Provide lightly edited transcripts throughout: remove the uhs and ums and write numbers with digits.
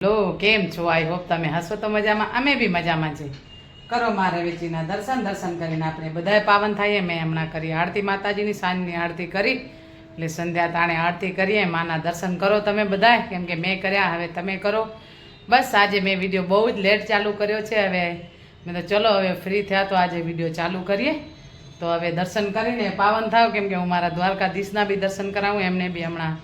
લો કેમ છો? I hope તમે હસો તો મજામાં, અમે બી મજામાં છે. કરો મારે વેચીના દર્શન કરીને આપણે બધાએ પાવન થઈએ. મેં હમણાં કરી આરતી, માતાજીની સાંજની આરતી કરી, એટલે સંધ્યા તાણે આરતી કરીએ. માના દર્શન કરો તમે બધાએ, કેમ કે મેં કર્યા, હવે તમે કરો. બસ આજે મેં વિડીયો બહુ જ લેટ ચાલુ કર્યો છે. હવે મેં તો ચલો હવે ફ્રી થયા તો આજે વિડીયો ચાલુ કરીએ. તો હવે દર્શન કરીને પાવન થાવ, કેમ કે હું મારા દ્વારકાધીશના બી દર્શન કરાવું, એમને બી હમણાં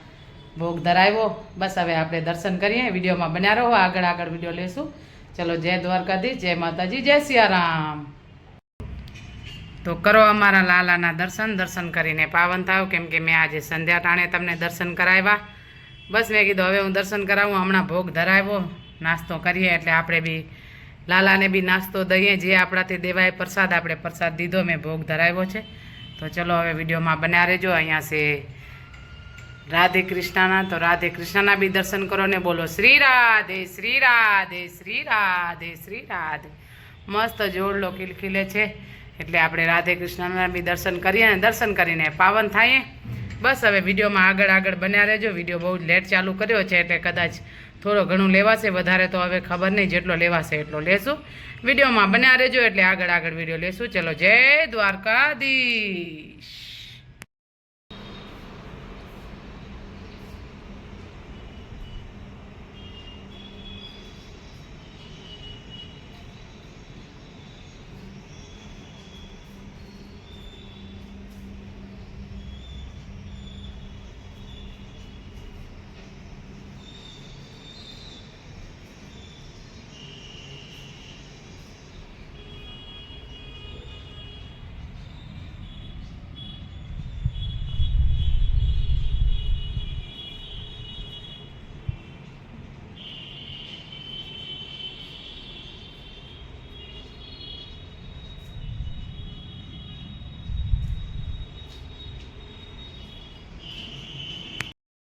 ભોગ ધરાવ્યો. બસ હવે આપણે દર્શન કરીએ. વિડીયોમાં બન્યા રહો, આગળ વિડીયો લેશું. ચલો, જય દ્વારકાધીશ, જય માતાજી, જય સિયારામ. તો કરો અમારા લાલાના દર્શન કરીને પાવન થાવ, કેમ કે મેં આજે સંધ્યા ટાણે તમને દર્શન કરાવ્યા. બસ મેં કીધું હવે હું દર્શન કરાવું, હમણાં ભોગ ધરાવ્યો, નાસ્તો કરીએ એટલે આપણે બી લાલાને બી નાસ્તો દઈએ, જે આપણાથી દેવાય પ્રસાદ. આપણે પ્રસાદ દીધો, મેં ભોગ ધરાવ્યો છે. તો ચલો હવે વિડીયોમાં બન્યા રહેજો. અહીંયા છે રાધે કૃષ્ણના, તો રાધે કૃષ્ણના બી દર્શન કરો ને બોલો શ્રી રાધે શ્રી રાધે શ્રી રાધે શ્રી રાધે. મસ્ત જોડલો ખીલખીલે છે, એટલે આપણે રાધે કૃષ્ણના બી દર્શન કરીએ અને દર્શન કરીને પાવન થાય. બસ હવે વિડીયોમાં આગળ બન્યા રહેજો. વિડીયો બહુ જ લેટ ચાલુ કર્યો છે, એટલે કદાચ થોડો ઘણું લેવાશે, વધારે તો હવે ખબર નહીં, જેટલો લેવાશે એટલો લેશું. વિડીયોમાં બન્યા રહેજો, એટલે આગળ વિડીયો લેશું. ચલો, જય દ્વારકાધીશ.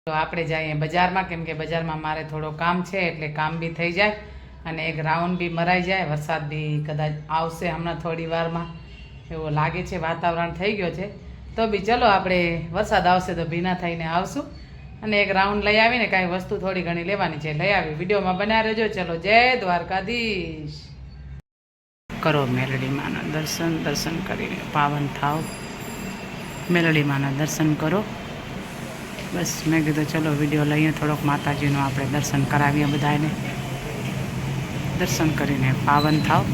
તો આપણે જઈએ બજારમાં, કેમ કે બજારમાં મારે થોડો કામ છે, એટલે કામ બી થઈ જાય અને એક રાઉન્ડ બી મરાઈ જાય. વરસાદ બી કદાચ આવશે હમણાં થોડી વારમાં, એવું લાગે છે, વાતાવરણ થઈ ગયો છે. તો બી ચલો, આપણે વરસાદ આવશે તો ભીના થઈને આવશું અને એક રાઉન્ડ લઈ આવીને કાંઈ વસ્તુ થોડી ઘણી લેવાની છે, લઈ આવી. વિડીયોમાં બન્યા રહેજો. ચલો, જય દ્વારકાધીશ. કરો મેલડીમાના દર્શન કરીને પાવન થાવ. મેલડીમાના દર્શન કરો. બસ મેં કીધું ચલો વિડીયો લઈએ, થોડોક માતાજીનું આપણે દર્શન કરાવીએ બધાને. દર્શન કરીને પાવન થાવ.